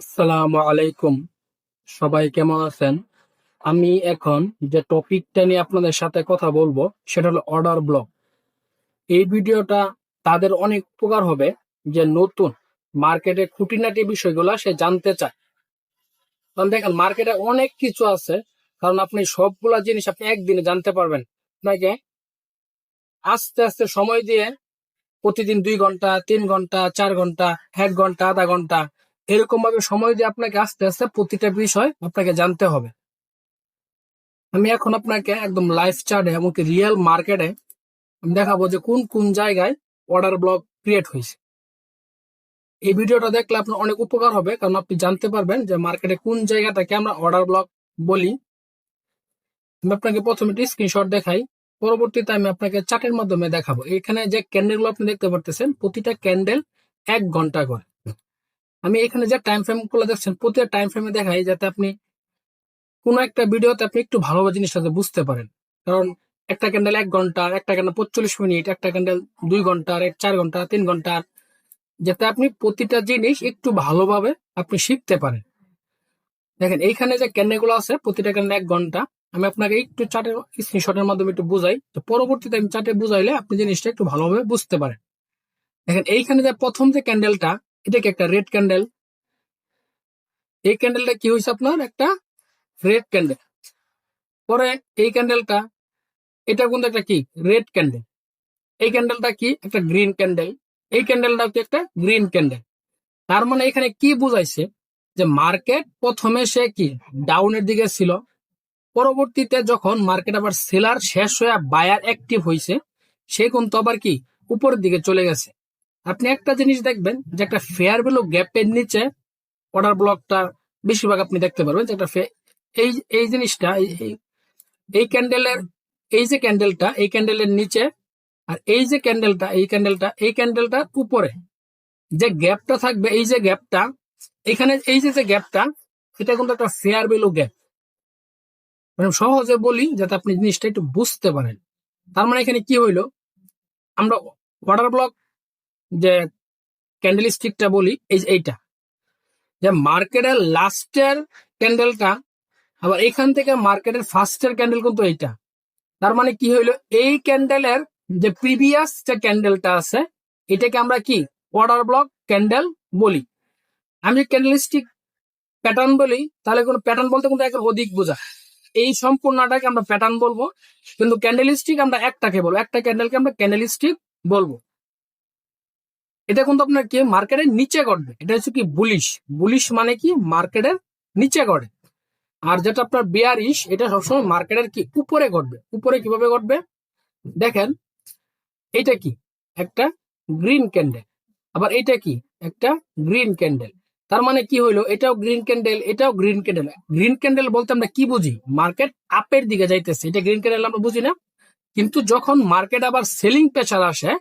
আসসালামু আলাইকুম। সবাই কেমন আছেন? আমি এখন যে টপিকটা নিয়ে আপনাদের সাথে কথা বলবো সেটা হলো অর্ডার ব্লক। এই ভিডিওটা তাদের অনেক উপকার হবে যে নতুন মার্কেটে খুঁটিনাটি বিষয়গুলো সে জানতে চায়। কারণ দেখেন মার্কেটে অনেক কিছু আছে, কারণ আপনি সবগুলা জিনিস আপনি একদিনে জানতে পারবেন আপনাকে আস্তে আস্তে সময় দিয়ে প্রতিদিন 2 ঘন্টা 3 ঘন্টা 4 ঘন্টা 1 ঘন্টা আধা ঘন্টা এরকম ভাবে সময় দিয়ে আপনাকে আস্তে আস্তে প্রতিটা বিষয় আপনাকে জানতে হবে। আমি এখন আপনাকে একদম লাইভ চার্টে এমনকি রিয়েল মার্কেটে আমি দেখাবো যে কোন কোন জায়গায় অর্ডার ব্লক ক্রিয়েট হয়েছে। এই ভিডিওটা দেখলে আপনার অনেক উপকার হবে, কারণ আপনি জানতে পারবেন যে মার্কেটে কোন জায়গাটাকে আমরা অর্ডার ব্লক বলি। আমি আপনাকে প্রথমে একটি স্ক্রিনশট দেখাই, পরবর্তীতে আমি আপনাকে চার্টের মাধ্যমে দেখাবো। এখানে যে ক্যান্ডেল গুলো আপনি দেখতে পারতেছেন প্রতিটা ক্যান্ডেল 1 ঘন্টা করে। আমি এখানে যে টাইম ফ্রেম গুলো দেখছেন প্রতিটা টাইম ফ্রেমে দেখাই, যাতে আপনি কোনো একটা ভিডিওতে আপনি একটু ভালোভাবে জিনিসটাকে বুঝতে পারেন। কারণ একটা ক্যান্ডেল 1 ঘন্টা, একটা ক্যান্ডেল 45 মিনিট, একটা ক্যান্ডেল 2 ঘন্টা, 4 ঘন্টা 3 ঘন্টা, যাতে আপনি প্রতিটা জিনিস একটু ভালোভাবে আপনি শিখতে পারেন। দেখেন এইখানে যে ক্যান্ডেল গুলো আছে প্রতিটা ক্যান্ডেল 1 ঘন্টা। আমি আপনাকে একটু চার্টের স্ক্রিনশটের মাধ্যমে একটু বুঝাই, তো পরবর্তীতে আমি চার্টে বুঝাইলে আপনি জিনিসটা একটু ভালোভাবে বুঝতে পারেন। দেখেন এইখানে যে প্রথম যে ক্যান্ডেলটা, এটা কি একটা রেড ক্যান্ডেল। এই ক্যান্ডেলটা কি হয়েছে আপনার একটা রেড ক্যান্ডেল। পরে এই ক্যান্ডেলটা, এটা কিন্তু একটা কি রেড ক্যান্ডেল। এই ক্যান্ডেলটা কি একটা গ্রিন ক্যান্ডেল। এই ক্যান্ডেলটা কি একটা গ্রিন ক্যান্ডেল। তার মানে এখানে কি বুঝাইছে যে মার্কেট প্রথমে সে কি ডাউনের দিকে ছিল, পরবর্তীতে যখন মার্কেট আবার সেলার শেষ হয়ে বায়ার অ্যাক্টিভ হয়েছে, সে কিন্তু আবার কি উপরের দিকে চলে গেছে। আপনি একটা জিনিস দেখবেন যে একটা ফেয়ার ভ্যালু গ্যাপের নিচে অর্ডার ব্লকটা বেশিরভাগ আপনি দেখতে পারবেন যে একটা এই এই জিনিসটা এই ক্যান্ডেলের, এই যে ক্যান্ডেলটা এই ক্যান্ডেলের নিচে, আর এই যে ক্যান্ডেলটা এই ক্যান্ডেলটার উপরে যে গ্যাপটা থাকবে, এই যে গ্যাপটা এখানে, এই যে গ্যাপটা, এটা কিন্তু একটা ফেয়ার ভ্যালু গ্যাপ। মানে সহজে বলি যাতে আপনি জিনিসটা একটু বুঝতে পারেন। তার মানে এখানে কি হইলো, আমরা অর্ডার ব্লক যে ক্যান্ডেল স্টিকটা বলি এই যে এইটা, যে মার্কেটের লাস্টের ক্যান্ডেলটা, আবার এখান থেকে মার্কেটের ফার্স্টের ক্যান্ডেল কিন্তু এইটা। তার মানে কি হইলো, এই ক্যান্ডেলের যে প্রিভিয়াস যে ক্যান্ডেলটা আছে এটাকে আমরা কি অর্ডার ব্লক ক্যান্ডেল বলি। আমি ক্যান্ডেলস্টিক প্যাটার্ন বলি, তাহলে কোনো প্যাটার্ন বলতে কিন্তু একটা অধিক বোঝা, এই সম্পূর্ণটাকে আমরা প্যাটার্ন বলবো, কিন্তু ক্যান্ডেলস্টিক আমরা একটাকে বলবো, একটা ক্যান্ডেলকে আমরা ক্যান্ডেলস্টিক বলবো। এটা কিন্তু আপনার কি মার্কেটের নিচে ঘটবে, এটা হচ্ছে কি বুলিশ। বুলিশ মানে কি মার্কেটের নিচে ঘটে। আর যেটা আপনার বেয়ারিশ, এটা সবসময় মার্কেটের কি উপরে ঘটবে। উপরে কিভাবে ঘটবে দেখেন, এটা কি একটা গ্রিন ক্যান্ডেল, আবার এটা কি একটা গ্রিন ক্যান্ডেল। তার মানে কি হইলো, এটাও গ্রিন ক্যান্ডেল এটাও গ্রিন ক্যান্ডেল। গ্রিন ক্যান্ডেল বলতে আমরা কি বুঝি, মার্কেট আপের দিকে যাইতেছে, এটা গ্রিন ক্যান্ডেল আমরা বুঝি না। কিন্তু যখন মার্কেট আবার সেলিং প্রেসার আসে,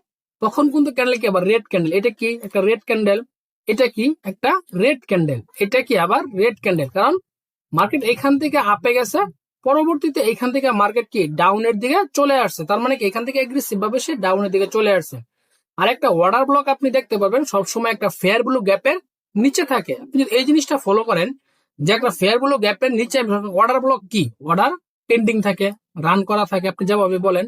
তখন কিন্তু ক্যান্ডেল কি আবার রেড ক্যান্ডেল। এটা কি একটা রেড ক্যান্ডেল, এটা কি একটা রেড ক্যান্ডেল, এটা কি আবার রেড ক্যান্ডেল। কারণ মার্কেট এখান থেকে আপে গেছে, পরবর্তীতে এখান থেকে মার্কেট কি ডাউনের দিকে চলে আসছে। তার মানে কি এখান থেকে এগ্রেসিভ ভাবে সে ডাউনের দিকে চলে আসছে। আর একটা অর্ডার ব্লক আপনি দেখতে পাবেন সবসময় একটা ফেয়ার ব্লু গ্যাপের নিচে থাকে। আপনি যদি এই জিনিসটা ফলো করেন যে একটা ফেয়ার ব্লু গ্যাপের নিচে অর্ডার ব্লক কি অর্ডার পেন্ডিং থাকে, রান করা থাকে, আপনি যেভাবে বলেন।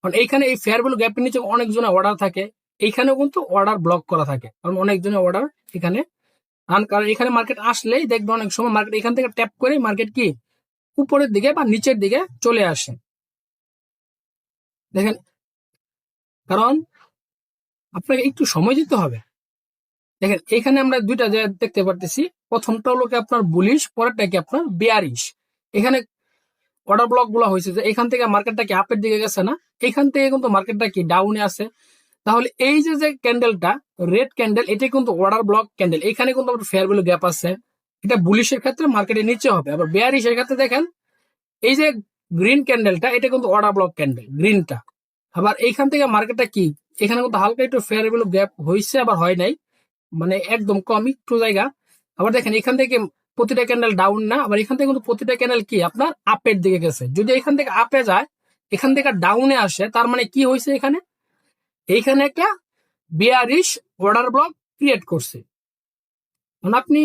কারণ এইখানে এই ফেয়ার ভ্যালু গ্যাপের নিচে অনেকজনের অর্ডার থাকে, এইখানেও কিন্তু অর্ডার ব্লক করা থাকে, কারণ অনেকজনের অর্ডার এখানে রান। কারণ এখানে মার্কেট আসলেই দেখবে অনেক সময় মার্কেট এখান থেকে ট্যাপ করে মার্কেট কি উপরের দিকে বা নিচের দিকে চলে আসে। দেখেন, কারণ আপনাকে একটু সময় দিতে হবে। দেখেন এখানে আমরা দুইটা জায়গা দেখতে পারতেছি, প্রথমটা হলো কি আপনার বুলিশ, পরেরটা কি আপনার বেয়ারিশ। এখানে অর্ডার ব্লক গুলো হয়েছে যে এখান থেকে মার্কেটটা কি আপের দিকে গেছে না, এখান থেকে কিন্তু মার্কেটটা কি ডাউনে আছে। তাহলে এই যে ক্যান্ডেলটা রেড ক্যান্ডেল, এটা কিন্তু অর্ডার ব্লক ক্যান্ডেল, এখানে কিন্তু ফেয়ার ভ্যালু গ্যাপ আছে। এটা বুলিশের ক্ষেত্রে মার্কেটের নিচে হবে। আবার বেয়ারিশের ক্ষেত্রে দেখেন এই যে গ্রিন ক্যান্ডেলটা, এটা কিন্তু অর্ডার ব্লক ক্যান্ডেল গ্রিনটা। আবার এইখান থেকে মার্কেটটা কি এখানে কিন্তু হালকা একটু ফেয়ার ভ্যালু গ্যাপ হয়েছে, আবার হয় নাই, মানে একদম কম একটু জায়গা। আবার দেখেন এখান থেকে প্রতিটা ক্যান্ডেল ডাউন না, আবার এখান থেকে কিন্তু প্রতিটা ক্যান্ডেল কি আপনার আপের দিকে গেছে। যদি এখান থেকে আপে যায়, এখান থেকে ডাউনে আসে, তার মানে কি হয়েছে এখানে, এইখানে একটা বেয়ারিশ অর্ডার ব্লক ক্রিয়েট করছে। আপনি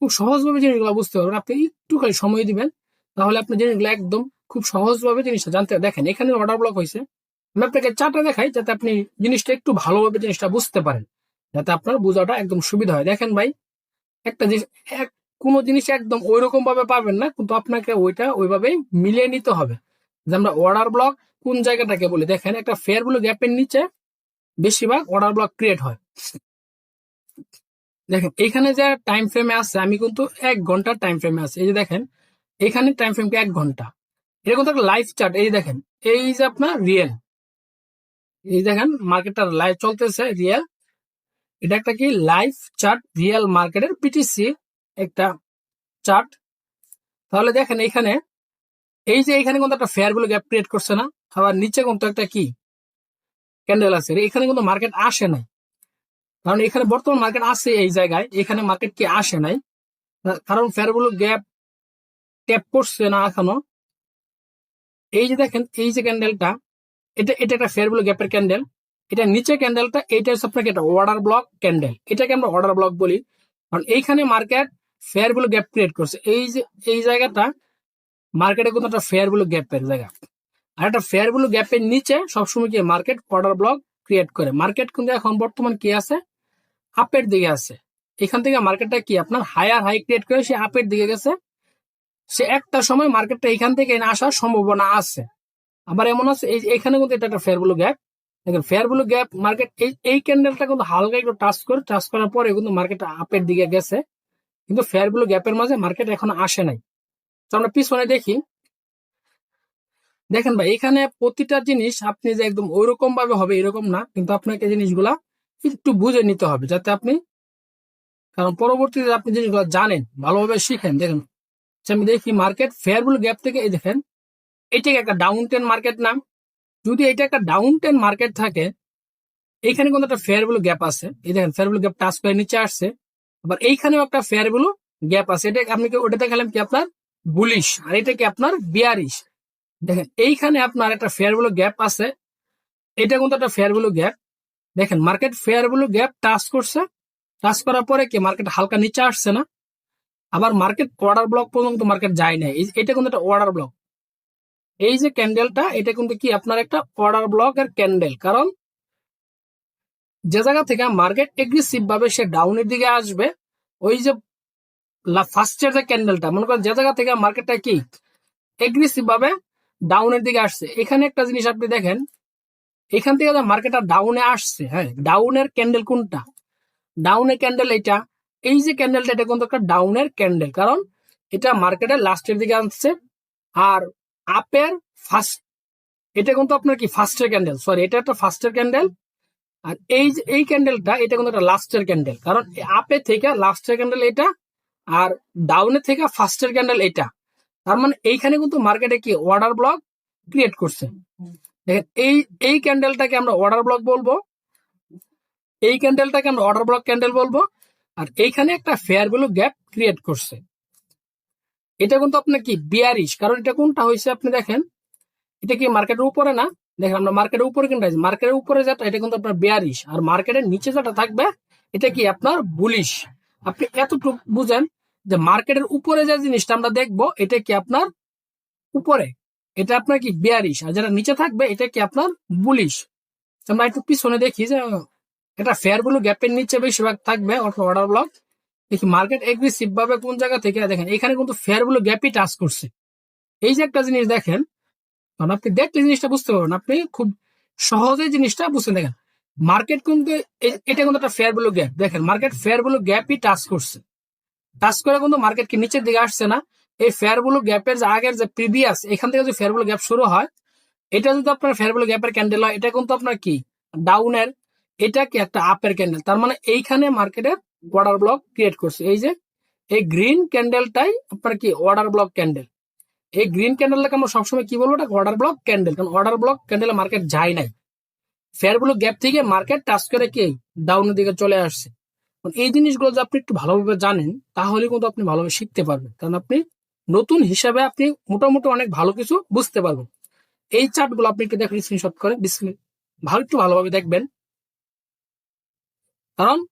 খুব সহজভাবে জিনিসগুলো বুঝতে পারবেন। আপনি একটু খালি সময় দিবেন, তাহলে আপনি জিনিসগুলো একদম খুব সহজভাবে জিনিসটা জানতে। দেখেন এখানে অর্ডার ব্লক হয়েছে, আমি আপনাকে চারটা দেখাই যাতে আপনি জিনিসটা একটু ভালোভাবে জিনিসটা বুঝতে পারেন, যাতে আপনার বোঝাটা একদম সুবিধা হয়। দেখেন ভাই, একটা জিনিস কোনো জিনিস একদম ওইরকম ভাবে পাবেন না, কিন্তু আপনাকে ওইটা ওইভাবেই মিলিয়ে নিতে হবে। যে আমরা অর্ডার ব্লক কোন জায়গাটাকে বলি, দেখেন একটা ফেয়ার ভ্যালু গ্যাপের নিচে বেশিরভাগ অর্ডার ব্লক ক্রিয়েট হয়। দেখেন এখানে যে টাইম ফ্রেমে আছে, আমি কিন্তু 1 ঘন্টার টাইম ফ্রেমে আছে। এই যে দেখেন এখানে টাইম ফ্রেমকে 1 ঘন্টা, এরকম একটা লাইভ চার্ট। এই দেখেন, এই যে আপনার রিয়েল, এই দেখেন মার্কেটটা লাইভ চলতেছে রিয়েল, এটা একটা কি লাইভ চার্ট, রিয়েল মার্কেটের পিটিসি একটা চার্ট। তাহলে দেখেন এখানে এই যে এখানে কিন্তু একটা ফেয়ার ভ্যালু গ্যাপ ক্রিয়েট করছে না, আবার নিচে কিন্তু একটা কি ক্যান্ডেল আছে, এখানে কিন্তু মার্কেট আসে নাই। কারণ এখানে বর্তমান মার্কেট আছে এই জায়গায়, এখানে মার্কেট কি আসে নাই, কারণ ফেয়ার ভ্যালু গ্যাপ ট্যাপ করছে না এখনো। এই যে দেখেন এই যে ক্যান্ডেলটা, এটা এটা একটা ফেয়ার ভ্যালু গ্যাপের ক্যান্ডেল, এটা নিচে ক্যান্ডেলটা, এইটা হচ্ছে আপনাকে একটা অর্ডার ব্লক ক্যান্ডেল, এটাকে আমরা অর্ডার ব্লক বলি। কারণ এইখানে market fair value gap create করছে, এই যে এই জায়গাটা মার্কেটে কিন্তু একটা ফেয়ার ভ্যালু গ্যাপের জায়গা। আর একটা ফেয়ার ভ্যালু গ্যাপের নিচে সবসময় কি মার্কেট অর্ডার ব্লক ক্রিয়েট করে। মার্কেট কিন্তু এখন বর্তমান কি আছে, আপের দিকে আছে। এখান থেকে মার্কেটটা কি আপনার হায়ার হাই ক্রিয়েট করে সে আপের দিকে গেছে, সে একটা সময় মার্কেটটা এখান থেকে আসার সম্ভাবনা আছে। আবার এমন আছে এখানে কিন্তু এটা একটা ফেয়ার ভ্যালু গ্যাপ। দেখেন ফেয়ার ভ্যালু গ্যাপ মার্কেট এই ক্যান্ডেলটা কিন্তু হালকা একটু টাচ করার পরে কিন্তু মার্কেটটা আপের দিকে গেছে, কিন্তু ফেয়ার ভ্যালু গ্যাপের মাঝে মার্কেট এখনো আসে নাই। তো আমরা পিছনে দেখি, দেখেন ভাই এখানে প্রতিটা জিনিস আপনি যে একদম ওইরকম ভাবে হবে এরকম না, কিন্তু আপনাকে জিনিসগুলা একটু বুঝে নিতে হবে যাতে আপনি, কারণ পরবর্তীতে আপনি জিনিসগুলো জানেন ভালোভাবে শিখেন। দেখেন আমি দেখি মার্কেট ফেয়ার ভ্যালু গ্যাপ থেকে, এই দেখেন এটাকে একটা ডাউন টেন মার্কেট নাম। যদি এটা একটা ডাউন টেন মার্কেট থাকে, এইখানে কিন্তু একটা ফেয়ার ভ্যালু গ্যাপ আছে, এই দেখেন ফেয়ার ভ্যালু গ্যাপ টাচ করে নিচে আসছে। আবার এইখানেও একটা ফেয়ার ভ্যালু গ্যাপ আছে, এটা আপনি ওটা দেখালাম কি আপনার বুলিশ, আর এটা কি আপনার বিয়ারিশ। দেখেন এইখানে আপনার একটা ফেয়ার ভ্যালু গ্যাপ আছে, এটা কিন্তু একটা ফেয়ার ভ্যালু গ্যাপ। দেখেন market fair value gap touch করছে, টাচ করার পরে কি মার্কেট হালকা নিচে আসছে না, আবার মার্কেট অর্ডার ব্লক পর্যন্ত মার্কেট যায় না, এটা কিন্তু একটা অর্ডার ব্লক। এই যে ক্যান্ডেলটা এটা কিন্তু কি আপনার একটা অর্ডার ব্লক এর ক্যান্ডেল, কারণ যে জায়গা থেকে মার্কেট এগ্রেসিভ ভাবে সে ডাউনের দিকে আসবে, ওই যে ফার্স্টের যে ক্যান্ডেলটা মনে করেন যে জায়গা থেকে মার্কেটটা কি এগ্রেসিভ ভাবে ডাউনের দিকে আসছে, এখানে একটা জিনিস আপনি দেখেন, এখান থেকে মার্কেটটা ডাউনে আসছে, হ্যাঁ ডাউনের ক্যান্ডেল কোনটা, ডাউনের ক্যান্ডেল এটা, এই যে ক্যান্ডেলটা এটা কিন্তু একটা ডাউনের ক্যান্ডেল, কারণ এটা মার্কেটের লাস্টের দিকে আসছে। আর আপের ফার্স্ট, এটা কিন্তু আপনার কি ফার্স্টের ক্যান্ডেল, সরি এটা একটা ফার্স্টের ক্যান্ডেল। আর এই যে এই ক্যান্ডেলটা এটা কিন্তু একটা লাস্টের ক্যান্ডেল, কারণ আপে থেকে লাস্টের ক্যান্ডেল এটা, আর ডাউনে থেকে ফার্স্টের ক্যান্ডেল এটা। তার মানে এইখানে কিন্তু মার্কেটে কি অর্ডার ব্লক ক্রিয়েট করছে। দেখেন এই ক্যান্ডেলটাকে আমরা অর্ডার ব্লক বলবো, এই ক্যান্ডেলটাকে আমরা অর্ডার ব্লক ক্যান্ডেল বলবো। আর এইখানে একটা ফেয়ার ভ্যালু গ্যাপ ক্রিয়েট করছে, এটা কিন্তু আপনার কি বিয়ারিশ, কারণ এটা কোনটা হয়েছে আপনি দেখেন, এটা কি মার্কেটের উপরে না, দেখেন আমরা মার্কেটের উপরে কিনতে, মার্কেটের উপরে যেটা এটা কিন্তু আপনার বিয়ারিশ, আর মার্কেটের নিচে যেটা থাকবে এটা কি আপনার বুলিশ। আপনি এতটুকু বুঝেন যে মার্কেটের উপরে যে জিনিসটা আমরা দেখবো এটা কি আপনার উপরে, এটা আপনার কি বিয়ারিশ, আর যেটা নিচে থাকবে এটা কি আপনার বুলিশ। আমরা একটু পিছনে দেখি যে এটা ফেয়ার ভ্যালু গ্যাপের নিচে বেশিরভাগ থাকবে অর্ডার ব্লক। দেখি মার্কেট এগ্রেসিভ ভাবে কোন জায়গা থেকে, দেখেন এখানে কিন্তু ফেয়ার ভ্যালু গ্যাপই টাচ করছে। এই যে একটা জিনিস দেখেন, কারণ আপনি দেখলে জিনিসটা বুঝতে পারবেন, আপনি খুব সহজেই জিনিসটা বুঝতে দেখেন মার্কেট কিন্তু এটা কিন্তু একটা ফেয়ার ভ্যালু গ্যাপ। দেখেন মার্কেট ফেয়ার ভ্যালু গ্যাপই টাচ করছে, টাচ করে কিন্তু মার্কেট কি নিচের দিকে আসছে না। এই ফেয়ার ভ্যালু গ্যাপের যে আগের যে প্রিভিয়াস, এখান থেকে যদি ফেয়ার ভ্যালু গ্যাপ শুরু হয়, এটা যদি আপনার ফেয়ার ভ্যালু গ্যাপের ক্যান্ডেল হয়, এটা কিন্তু আপনার কি ডাউনের, এটা কি একটা আপের ক্যান্ডেল। তার মানে এইখানে মার্কেটের অর্ডার ব্লক ক্রিয়েট করছে। এই যে এই গ্রিন ক্যান্ডেলটাই আপনার কি অর্ডার ব্লক ক্যান্ডেল। এই গ্রিন ক্যান্ডেলটাকে আমরা সবসময় কি বলবো, এটা অর্ডার ব্লক ক্যান্ডেল, কারণ অর্ডার ব্লক ক্যান্ডেলে মার্কেট যায় নাই, ফেয়ার ভ্যালু গ্যাপ থেকে মার্কেট টাচ করে কি ডাউনের দিকে চলে আসছে। এই জিনিসগুলো যদি আপনি একটু ভালোভাবে জানেন তাহলে কিন্তু আপনি ভালোভাবে শিখতে পারবেন, কারণ আপনি নতুন হিসাবে আপনি মোটামুটি অনেক ভালো কিছু বুঝতে পারবেন। এই চার্টগুলো আপনি একটু দেখেন, স্ক্রিনশট করে ভালো একটু ভালোভাবে দেখবেন, কারণ